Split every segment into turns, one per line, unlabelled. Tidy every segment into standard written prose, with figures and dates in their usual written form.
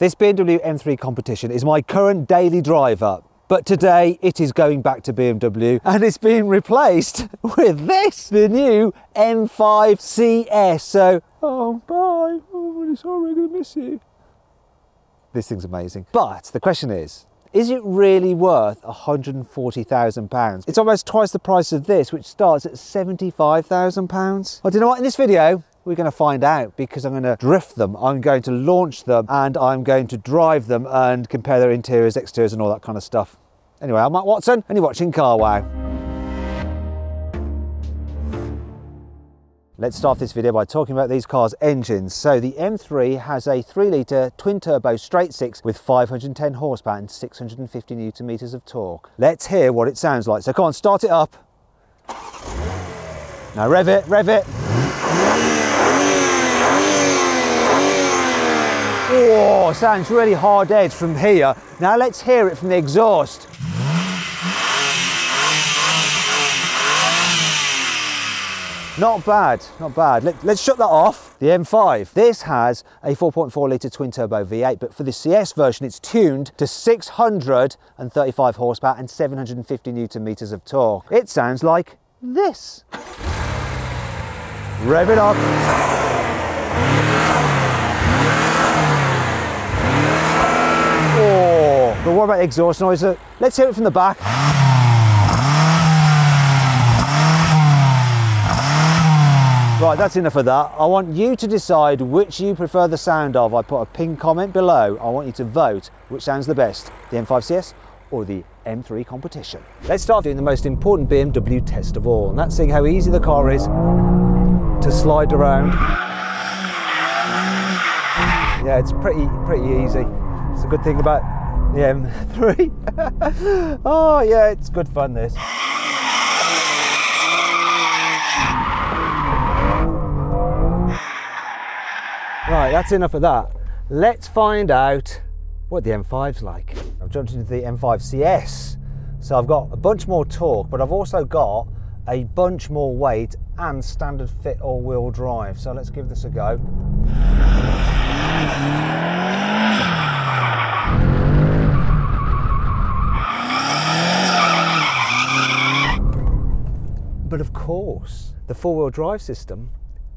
This BMW M3 competition is my current daily driver, but today it is going back to BMW and it's being replaced with this, the new M5 CS. So, oh, bye. Oh, sorry, I'm going to miss you. This thing's amazing. But the question is it really worth £140,000? It's almost twice the price of this, which starts at £75,000. Well, do you know what? In this video, we're going to find out, because I'm going to drift them, I'm going to launch them, and I'm going to drive them and compare their interiors, exteriors, and all that kind of stuff. Anyway, I'm Matt Watson, and you're watching Carwow. Let's start this video by talking about these cars' engines. So the M3 has a 3-litre twin-turbo straight-six with 510 horsepower and 650 newton meters of torque. Let's hear what it sounds like. So come on, start it up. Now rev it, rev it. Oh, sounds really hard-edged from here. Now let's hear it from the exhaust. Not bad, not bad. Let's shut that off. The M5. This has a 4.4 litre twin turbo V8, but for the CS version, it's tuned to 635 horsepower and 750 newton meters of torque. It sounds like this. Rev it up. Oh, but what about exhaust noise? Let's hear it from the back. Right, that's enough of that. I want you to decide which you prefer the sound of. I put a pinned comment below. I want you to vote which sounds the best, the M5 CS or the M3 competition. Let's start doing the most important BMW test of all, and that's seeing how easy the car is to slide around. Yeah, it's pretty easy. It's a good thing about the M3. Oh yeah, it's good fun, this. Right, that's enough of that. Let's find out what the M5's like. I've jumped into the M5 CS, so I've got a bunch more torque, but I've also got a bunch more weight and standard fit all-wheel drive. So let's give this a go. But of course, the four-wheel drive system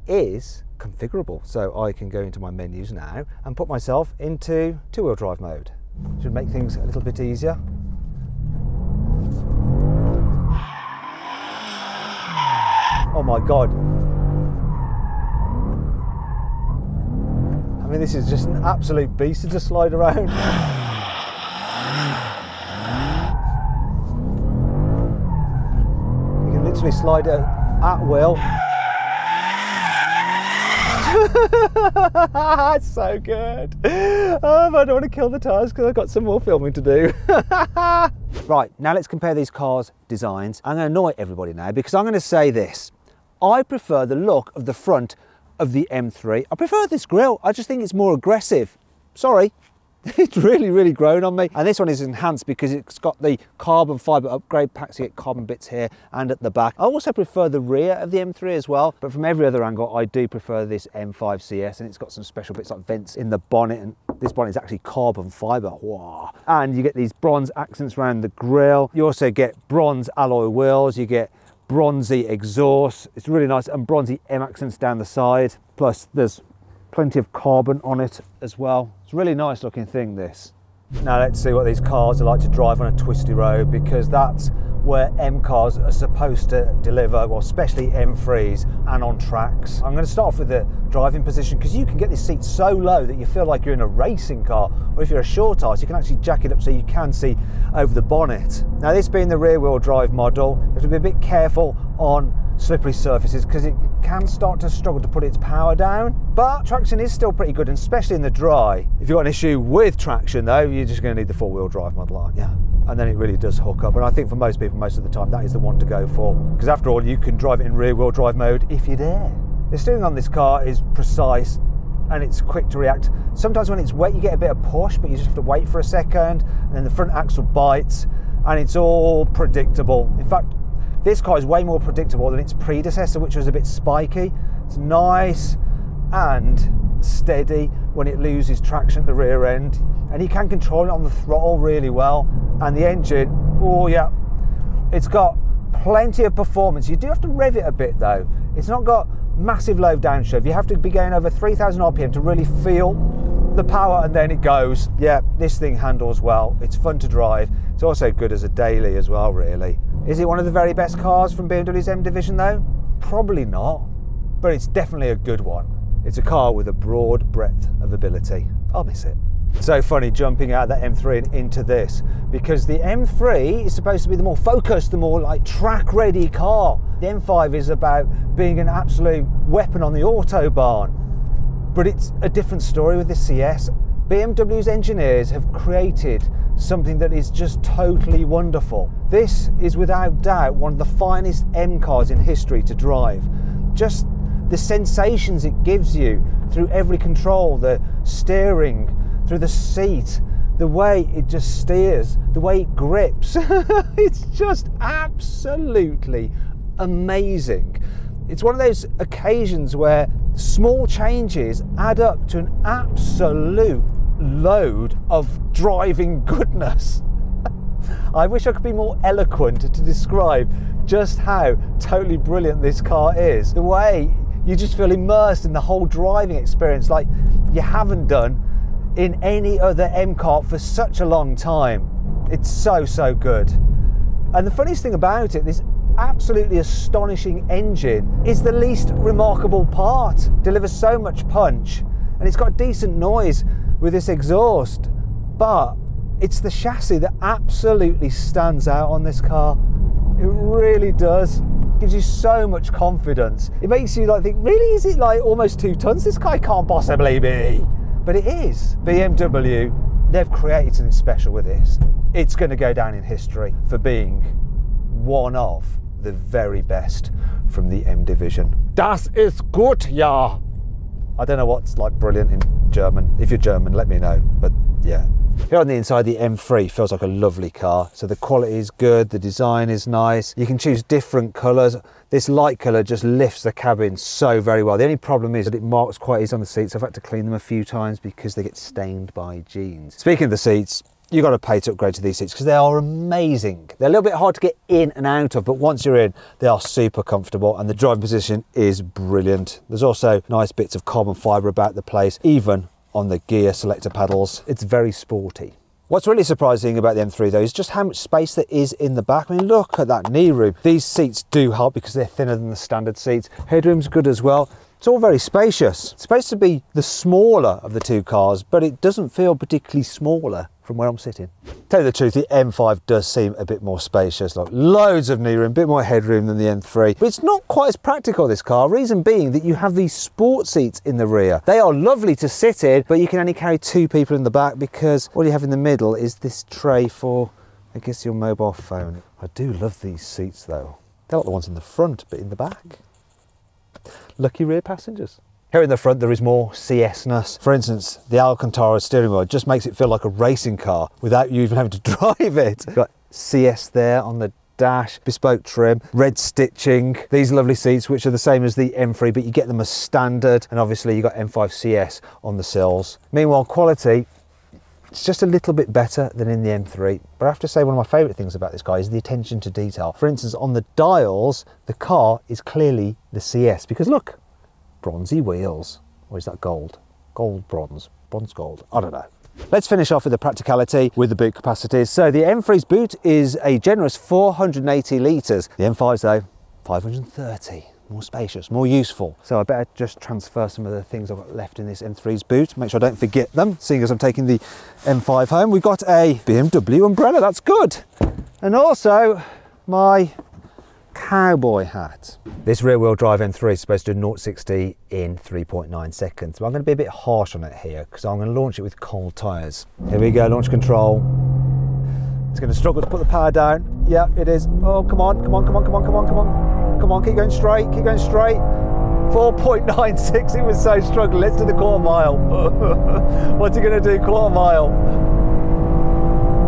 is configurable, so I can go into my menus now and put myself into two-wheel drive mode. Should make things a little bit easier. Oh my god, I mean, this is just an absolute beast to just slide around. You can literally slide it at will. It's so good. I don't want to kill the tyres because I've got some more filming to do. Right, now let's compare these cars' designs. I'm going to annoy everybody now because I'm going to say this. I prefer the look of the front of the M3. I prefer this grille. I just think it's more aggressive. Sorry. It's really grown on me. And this one is enhanced because it's got the carbon fibre upgrade pack, so you get carbon bits here and at the back. I also prefer the rear of the M3 as well, but from every other angle I do prefer this M5 CS, and it's got some special bits like vents in the bonnet, and this bonnet is actually carbon fibre. Wow. And you get these bronze accents around the grille. You also get bronze alloy wheels, you get bronzy exhaust. It's really nice, and bronzy M accents down the side. Plus there's plenty of carbon on it as well. It's a really nice looking thing, this. Now let's see what these cars are like to drive on a twisty road, because that's where M cars are supposed to deliver, well, especially M3s and on tracks. I'm going to start off with the driving position, because you can get this seat so low that you feel like you're in a racing car, or if you're a short arse, you can actually jack it up so you can see over the bonnet. Now, this being the rear wheel drive model, you have to be a bit careful on slippery surfaces because it can start to struggle to put its power down, but traction is still pretty good, and especially in the dry. If you've got an issue with traction though, you're just going to need the four-wheel drive model, aren't you? And then it really does hook up, and I think for most people, most of the time, that is the one to go for, because after all, you can drive it in rear-wheel drive mode if you dare. The steering on this car is precise and it's quick to react. Sometimes when it's wet you get a bit of push, but you just have to wait for a second, and then the front axle bites, and it's all predictable. In fact, this car is way more predictable than its predecessor, which was a bit spiky. It's nice and steady when it loses traction at the rear end, and you can control it on the throttle really well. And the engine, oh yeah, it's got plenty of performance. You do have to rev it a bit though. It's not got massive low downshift. You have to be going over 3,000 RPM to really feel the power, and then it goes. Yeah, this thing handles well. It's fun to drive. It's also good as a daily as well, really. Is it one of the very best cars from BMW's M division though? Probably not, but it's definitely a good one. It's a car with a broad breadth of ability. I'll miss it. So funny jumping out of that M3 and into this, because the M3 is supposed to be the more focused, the more like track ready car. The M5 is about being an absolute weapon on the Autobahn. But it's a different story with the CS. BMW's engineers have created something that is just totally wonderful. This is without doubt one of the finest M cars in history to drive. Just the sensations it gives you through every control, the steering, through the seat, the way it just steers, the way it grips. It's just absolutely amazing. It's one of those occasions where small changes add up to an absolute load of driving goodness. I wish I could be more eloquent to describe just how totally brilliant this car is. The way you just feel immersed in the whole driving experience like you haven't done in any other M car for such a long time. It's so, so good. And the funniest thing about it, this absolutely astonishing engine is the least remarkable part. Delivers so much punch, and it's got decent noise with this exhaust, but it's the chassis that absolutely stands out on this car. It really does. It gives you so much confidence. It makes you like think, really, is it like almost 2 tons? This guy can't possibly be. But it is. BMW, they've created something special with this. It's going to go down in history for being one of the very best from the M division. Das ist gut, ja. I don't know what's like brilliant in German. If you're German, let me know. But yeah. Here on the inside, the M3 feels like a lovely car. So the quality is good, the design is nice. You can choose different colours. This light colour just lifts the cabin so very well. The only problem is that it marks quite easy on the seats. I've had to clean them a few times because they get stained by jeans. Speaking of the seats, you've got to pay to upgrade to these seats because they are amazing. They're a little bit hard to get in and out of, but once you're in, they are super comfortable and the driving position is brilliant. There's also nice bits of carbon fibre about the place, even on the gear selector paddles. It's very sporty. What's really surprising about the M3 though is just how much space there is in the back. I mean, look at that knee room. These seats do help because they're thinner than the standard seats. Headroom's good as well. It's all very spacious. It's supposed to be the smaller of the two cars, but it doesn't feel particularly smaller from where I'm sitting. Tell you the truth, the M5 does seem a bit more spacious, like loads of knee room, a bit more headroom than the M3. But it's not quite as practical, this car, reason being that you have these sport seats in the rear. They are lovely to sit in, but you can only carry 2 people in the back because all you have in the middle is this tray for, I guess, your mobile phone. I do love these seats though. They're not the ones in the front, but in the back. Lucky rear passengers. Here in the front there is more CS-ness. For instance, the Alcantara steering wheel just makes it feel like a racing car without you even having to drive it. You've got CS there on the dash, bespoke trim, red stitching, these lovely seats which are the same as the M3 but you get them as standard, and obviously you've got M5 CS on the sills. Meanwhile, quality, it's just a little bit better than in the M3, but I have to say one of my favourite things about this car is the attention to detail. For instance, on the dials, the car is clearly the CS because look, bronzy wheels. Or is that gold? Gold, bronze, bronze, gold, I don't know. Let's finish off with the practicality with the boot capacities. So the M3's boot is a generous 480 litres. The M5's though, 530. More spacious, more useful. So I better just transfer some of the things I've got left in this M3's boot, make sure I don't forget them, seeing as I'm taking the M5 home. We've got a BMW umbrella, that's good. And also my cowboy hat. This rear wheel drive M3 is supposed to do 0-60 in 3.9 seconds. But I'm going to be a bit harsh on it here because I'm going to launch it with cold tyres. Here we go, launch control. It's going to struggle to put the power down. Yeah, it is. Oh, come on, come on, come on, come on, come on, come on. Come on, keep going straight, keep going straight. 4.96, it was so struggling. Let's do the quarter mile. What's it going to do, quarter mile?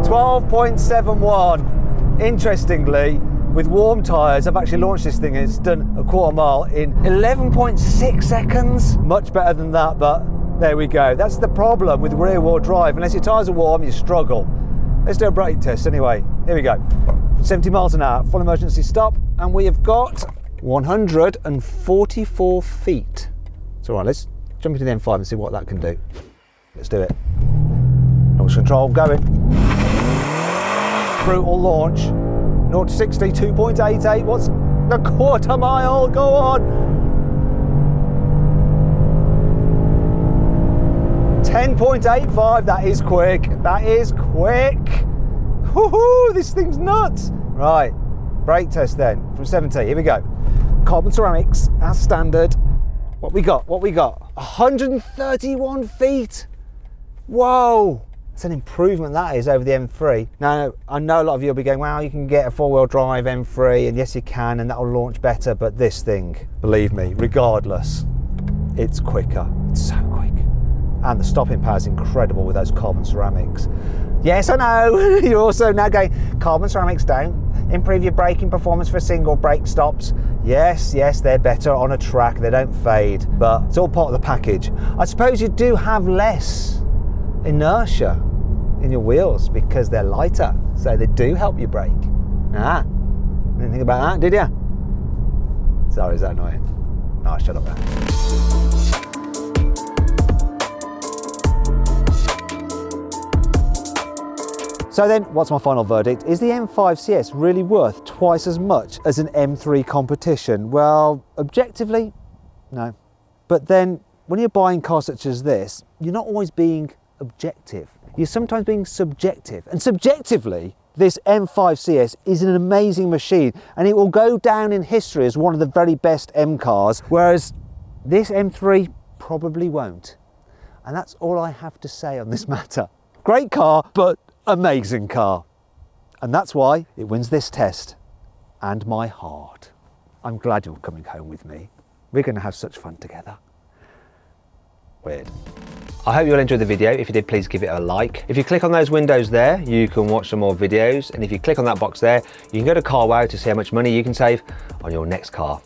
12.71. Interestingly, with warm tyres, I've actually launched this thing and it's done a quarter mile in 11.6 seconds. Much better than that, but There we go. That's the problem with rear wheel drive. Unless your tyres are warm, you struggle. Let's do a brake test anyway. Here we go. 70 miles an hour, full emergency stop, and we have got 144 feet. It's all right, let's jump into the M5 and see what that can do. Let's do it. Launch control, going. Brutal launch. 0 to 60, 2.88. What's the quarter mile? Go on. 10.85, that is quick. That is quick. Woohoo, this thing's nuts. Right, brake test then, from 70, here we go. Carbon ceramics, as standard. What we got, 131 feet. Whoa, that's an improvement that is over the M3. Now, I know a lot of you will be going, wow, you can get a four-wheel drive M3, and yes you can, and that'll launch better, but this thing, believe me, regardless, it's quicker, it's so quick. And the stopping power is incredible with those carbon ceramics. Yes, I know, you're also now going, carbon ceramics don't improve your braking performance for single brake stops. Yes, they're better on a track, they don't fade, but it's all part of the package. I suppose you do have less inertia in your wheels because they're lighter, so they do help you brake. Didn't think about that, did you? Sorry, is that annoying? No, shut up now. So then, what's my final verdict? Is the M5 CS really worth twice as much as an M3 competition? Well, objectively, no. But then, when you're buying cars such as this, you're not always being objective. You're sometimes being subjective. And subjectively, this M5 CS is an amazing machine, and it will go down in history as one of the very best M cars, whereas this M3 probably won't. And that's all I have to say on this matter. Great car, but amazing car. And that's why it wins this test and my heart. I'm glad you're coming home with me. We're going to have such fun together. Weird. I hope you'll enjoy the video. If you did, please give it a like. If you click on those windows there, you can watch some more videos. And if you click on that box there, you can go to Carwow to see how much money you can save on your next car.